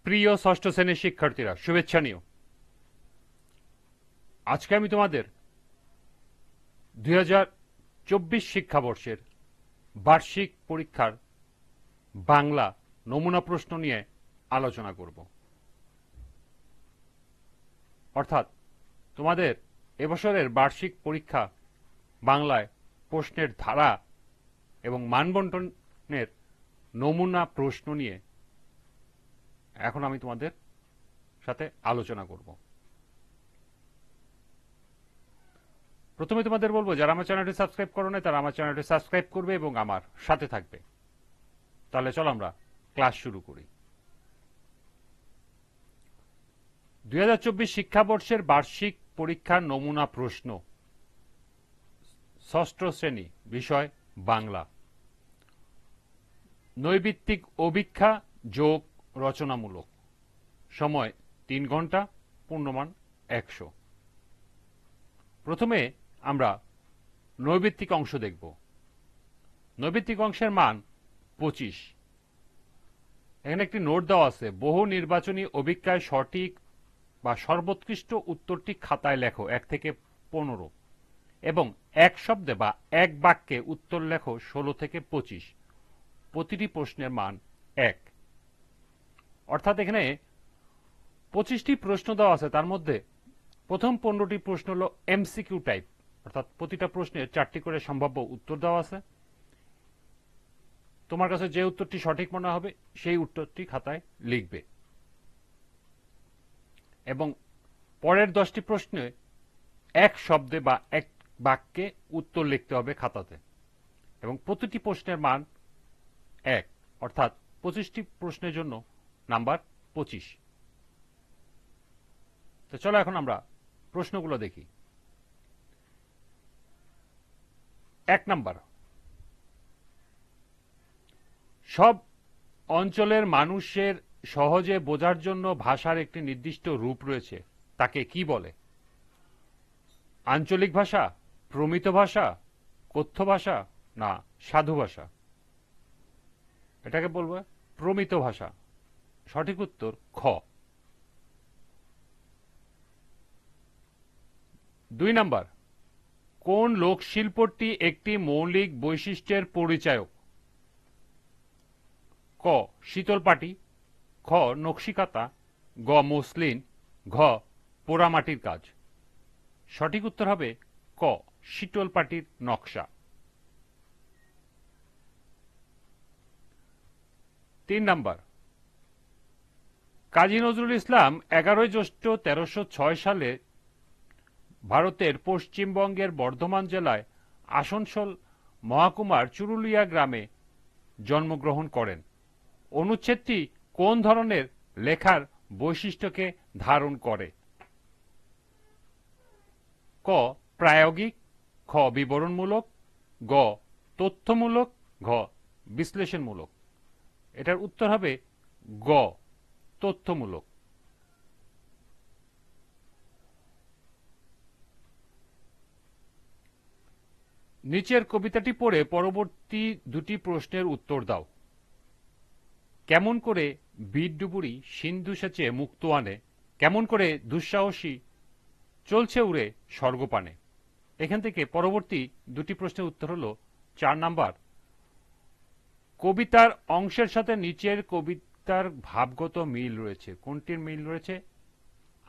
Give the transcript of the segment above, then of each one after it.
প্রিয় ষষ্ঠ শ্রেণীর শিক্ষার্থীরা, শুভেচ্ছা নিও। আজকে আমি তোমাদের 2024 শিক্ষাবর্ষের বার্ষিক পরীক্ষার বাংলা নমুনা প্রশ্ন নিয়ে আলোচনা করব। অর্থাৎ তোমাদের এবছরের বার্ষিক পরীক্ষা বাংলায় প্রশ্নের ধারা এবং মানবন্টনের নমুনা প্রশ্ন নিয়ে এখন আমি তোমাদের সাথে আলোচনা করব। প্রথমে তোমাদের বলবো, যারা আমার চ্যানেলটি সাবস্ক্রাইব করো না তারা আমার চ্যানেলটি সাবস্ক্রাইব করবে এবং আমার সাথে থাকবে। তাহলে চলো আমরা ক্লাস শুরু করি। 2024 শিক্ষাবর্ষের বার্ষিক পরীক্ষার নমুনা প্রশ্ন, ষষ্ঠ শ্রেণী, বিষয় বাংলা। নৈবিত্তিক অভিক্ষা যোগ রচনামূলক। সময় 3 ঘন্টা, পূর্ণমান 100। প্রথমে আমরা নৈবিত্তিক অংশ দেখব। নৈবিত্তিক অংশের মান 25। এখানে একটি নোট দেওয়া আছে, বহু নির্বাচনী অভিজ্ঞায় সঠিক বা সর্বোৎকৃষ্ট উত্তরটি খাতায় লেখো 1 থেকে 15 এবং এক শব্দে বা এক বাক্যে উত্তর লেখো 16 থেকে 25। প্রতিটি প্রশ্নের মান 1। অর্থাৎ এখানে 25টি প্রশ্ন দেওয়া আছে, তার মধ্যে প্রথম 15টি প্রশ্ন হলো এমসিকিউ টাইপ, অর্থাৎ প্রতিটা প্রশ্নের 4টি করে সম্ভাব্য উত্তর দেওয়া আছে। তোমার কাছে যে উত্তরটি সঠিক মনে হবে সেই উত্তরটি খাতায় লিখবে এবং পরের 10টি প্রশ্নে এক শব্দে বা এক বাক্যে উত্তর লিখতে হবে খাতাতে এবং প্রতিটি প্রশ্নের মান 1, অর্থাৎ 25টি প্রশ্নের জন্য নাম্বার 25। তো চলো এখন আমরা প্রশ্নগুলো দেখি। 1 নাম্বার, সব অঞ্চলের মানুষের সহজে বোঝার জন্য ভাষার একটি নির্দিষ্ট রূপ রয়েছে, তাকে কি বলে? আঞ্চলিক ভাষা, প্রমিত ভাষা, কথ্য ভাষা না সাধু ভাষা? এটাকে বলবো প্রমিত ভাষা। সঠিক উত্তর খ। 2 নাম্বার, কোন লোকশিল্পটি একটি মৌলিক বৈশিষ্ট্যের পরিচায়ক? ক শীতলপাটি, খ নকশিকাঁথা, গ মসলিন, ঘ পোড়ামাটির কাজ। সঠিক উত্তর হবে ক শীতলপাটির নকশা। 3 নাম্বার, কাজী নজরুল ইসলাম 11 জ্যৈষ্ঠ 1306 সালে ভারতের পশ্চিমবঙ্গের বর্ধমান জেলায় আসানসোল মহকুমার চুরুলিয়া গ্রামে জন্মগ্রহণ করেন। অনুচ্ছেদটি কোন ধরনের লেখার বৈশিষ্ট্যকে ধারণ করে? ক প্রায়োগিক, খ বিবরণমূলক, গ তথ্যমূলক, ঘ বিশ্লেষণমূলক। এটার উত্তর হবে গ তথ্যমূলক। নিচের কবিতাটি পড়ে পরবর্তী 2টি প্রশ্নের উত্তর দাও। কেমন করে বিদ্যুপুরী সিন্ধু সেচে মুক্ত আনে, কেমন করে দুঃসাহসী চলছে উড়ে স্বর্গপানে? এখান থেকে পরবর্তী 2টি প্রশ্নের উত্তর হলো 4 নাম্বার, কবিতার অংশের সাথে নিচের কবিতার ভাবগত মিল রয়েছে। কোনটির মিল রয়েছে?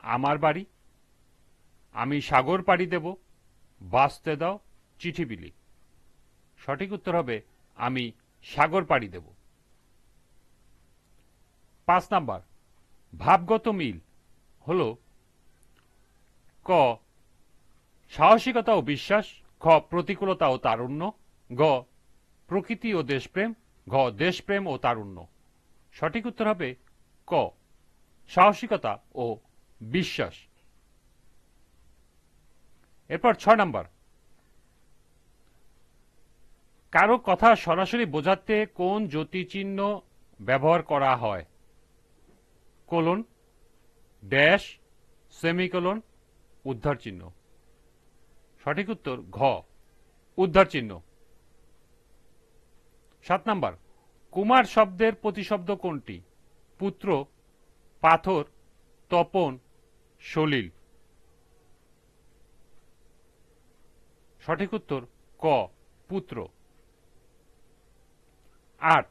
আমার বাড়ি, আমি সাগর পাড়ি দেব, বাঁচতে দাও, চিঠি বিলি। সঠিক উত্তর হবে আমি সাগর পাড়ি দেব। 5 নাম্বার, ভাবগত মিল হলো ক সাহসিকতা ও বিশ্বাস, খ প্রতিকূলতা ও তারুণ্য, গ প্রকৃতি ও দেশপ্রেম, ঘ দেশপ্রেম ও তারুণ্য। সঠিক উত্তর হবে ক সাহসিকতা ও বিশ্বাস। এরপর 6 নাম্বার, কারো কথা সরাসরি বোঝাতে কোন জ্যোতিচিহ্ন ব্যবহার করা হয়? কোলন, ড্যাশ, সেমিকোলন, উদ্ধার চিহ্ন। সঠিক উত্তর ঘ উদ্ধার চিহ্ন। 7 নাম্বার, কুমার শব্দের প্রতিশব্দ কোনটি? পুত্র, পাথর, তপন, সলিল। সঠিক উত্তর ক পুত্র। ৮,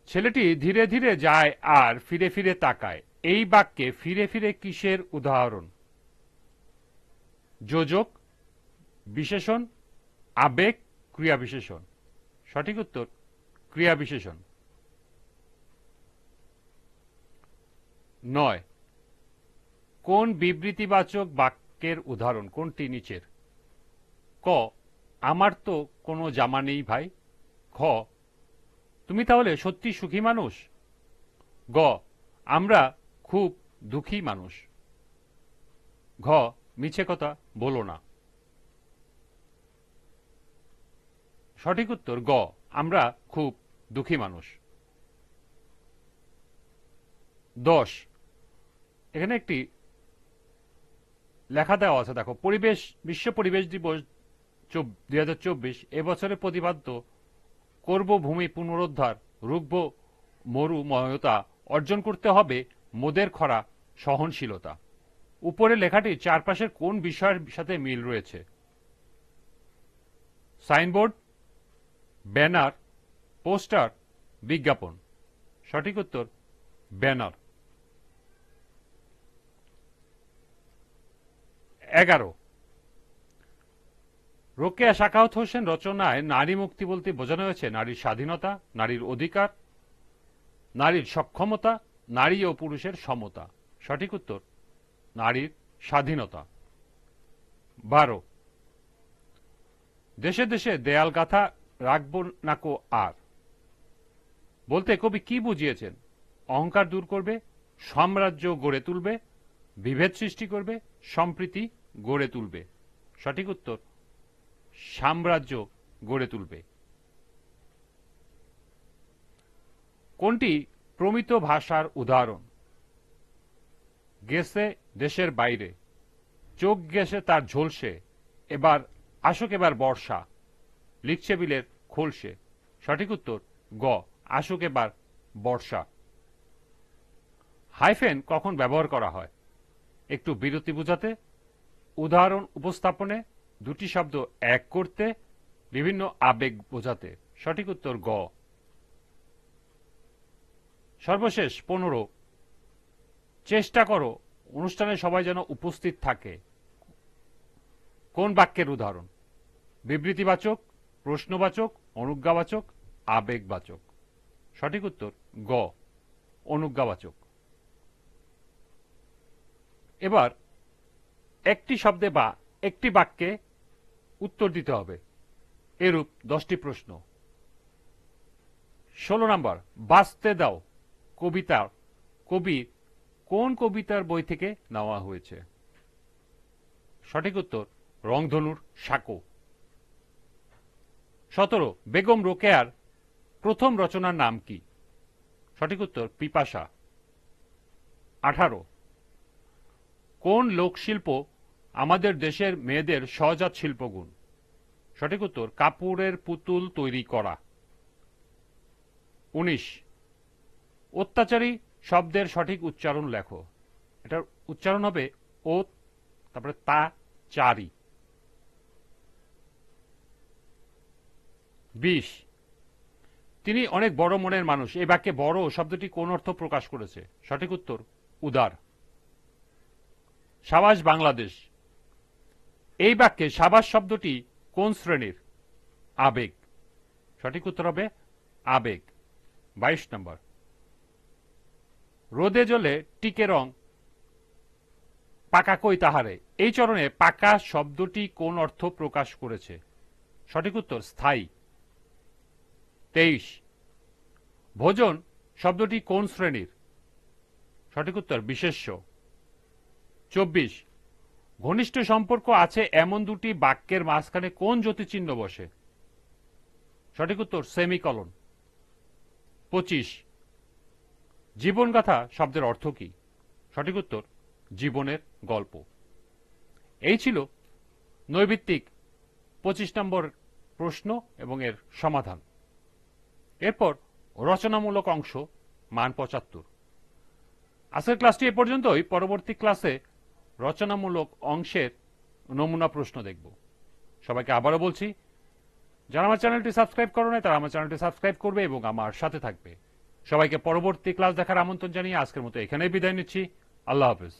ছেলেটি ধীরে ধীরে যায় আর ফিরে ফিরে তাকায়। এই বাক্যে ফিরে ফিরে কিসের উদাহরণ? যোজক, বিশেষণ, আবেগ, ক্রিয়া বিশেষণ। সঠিক উত্তর ক্রিয়া বিশেষণ। ৯, কোন বিবৃতিবাচক বাক্যের উদাহরণ? কোনটি নিচের? ক, আমার তো কোনো জামা নেই ভাই। খ, তুমি তাহলে সত্যি সুখী মানুষ। গ, আমরা খুব দুঃখী মানুষ। ঘ, মিছে কথা বলো না। সঠিক উত্তর গ, আমরা খুব দুঃখী মানুষ। ১০, এখানে একটি লেখা দেওয়া আছে, দেখো। বিশ্ব পরিবেশ দিবস ২০২৪ এবছরে প্রতিপাদ্য করব ভূমি পুনরুদ্ধার, রুখব মরুময়তা, অর্জন করতে হবে মোদের খরা সহনশীলতা। উপরে লেখাটি চারপাশের কোন বিষয়ের সাথে মিল রয়েছে? সাইনবোর্ড, ব্যানার, পোস্টার, বিজ্ঞাপন। সঠিক উত্তর ব্যানার। ১১, রোকেয়া সাখাওয়াত হোসেন রচনায় নারী মুক্তি বলতে বোঝানো হয়েছে নারীর স্বাধীনতা, নারীর অধিকার, নারীর সক্ষমতা, নারী ও পুরুষের সমতা। সঠিক উত্তর নারীর স্বাধীনতা। ১২, দেশে দেশে দেয়াল গাথা রাখব নাকো আর বলতে কবি কি বুঝিয়েছেন? অহংকার দূর করবে, সাম্রাজ্য গড়ে তুলবে, বিভেদ সৃষ্টি করবে, সম্প্রীতি গড়ে তুলবে। সঠিক উত্তর সাম্রাজ্য গড়ে তুলবে। কোনটি প্রমিত ভাষার উদাহরণ? গেছে দেশের বাইরে, চোখ গেছে তার ঝলসে, এবার বর্ষা, লিখছে বিলের খোলসে। সঠিক উত্তর গ, আসুক এবার বর্ষা। হাইফেন কখন ব্যবহার করা হয়? একটু বিরতি বোঝাতে, উদাহরণ উপস্থাপনে, দুটি শব্দ এক করতে, বিভিন্ন আবেগ বোঝাতে। সঠিক উত্তর গ। সর্বশেষ ১৫, চেষ্টা করো অনুষ্ঠানে সবাই যেন উপস্থিত থাকে। কোন বাক্যের উদাহরণ? বিবৃতিবাচক, প্রশ্নবাচক, অনুজ্ঞাবাচক, আবেগবাচক। সঠিক উত্তর গ, অনুজ্ঞাবাচক। এবার একটি শব্দে বা একটি বাক্যে উত্তর দিতে হবে। এরূপ 10টি প্রশ্ন। ১৬ নম্বর, বাঁচতে দাও কবি কোন কবিতার বই থেকে নেওয়া হয়েছে? সঠিক উত্তর রংধনুর সাঁকো। ১৭, বেগম রোকেয়ার প্রথম রচনার নাম কি? সঠিক উত্তর পিপাসা। ১৮, কোন লোকশিল্প আমাদের দেশের মেয়েদের সহজাত শিল্পগুণ? সঠিক উত্তর কাপড়ের পুতুল তৈরি করা। ১৯, অত্যাচারী শব্দের সঠিক উচ্চারণ লেখো। এটার উচ্চারণ হবে ও, তারপরে তা চারি। ২০, তিনি অনেক বড় মনের মানুষ। এই বাক্যে বড় শব্দটি কোন অর্থ প্রকাশ করেছে? সঠিক উত্তর উদার। সাবাস বাংলাদেশ, এই বাক্যে সাবাস শব্দটি কোন শ্রেণীর? আবেগ। সঠিক উত্তর হবে আবেগ। ২২ নম্বর, রোদে জ্বলে টিকে রং পাকা কই তাহারে, এই চরণে পাকা শব্দটি কোন অর্থ প্রকাশ করেছে? সঠিক উত্তর স্থায়ী। ২৩, ভোজন শব্দটি কোন শ্রেণীর? সঠিক উত্তর বিশেষ্য। ২৪, ঘনিষ্ঠ সম্পর্ক আছে এমন দুটি বাক্যের মাঝখানে কোন জ্যোতিচিহ্ন বসে? সঠিক উত্তর সেমিকলন। ২৫, জীবনগাথা শব্দের অর্থ কি? সঠিক উত্তর জীবনের গল্প। এই ছিল নৈর্ব্যক্তিক ২৫ নম্বর প্রশ্ন এবং এর সমাধান। এরপর রচনামূলক অংশ মান ৭৫। আজকের ক্লাসটি এ পর্যন্তই। পরবর্তী ক্লাসে রচনামূলক অংশের নমুনা প্রশ্ন দেখব। সবাইকে আবারও বলছি, যারা আমার চ্যানেলটি সাবস্ক্রাইব করো নাই তারা আমার চ্যানেলটি সাবস্ক্রাইব করবে এবং আমার সাথে থাকবে। সবাইকে পরবর্তী ক্লাস দেখার আমন্ত্রণ জানিয়ে আজকের মতো এখানেই বিদায় নিচ্ছি। আল্লাহ হাফেজ।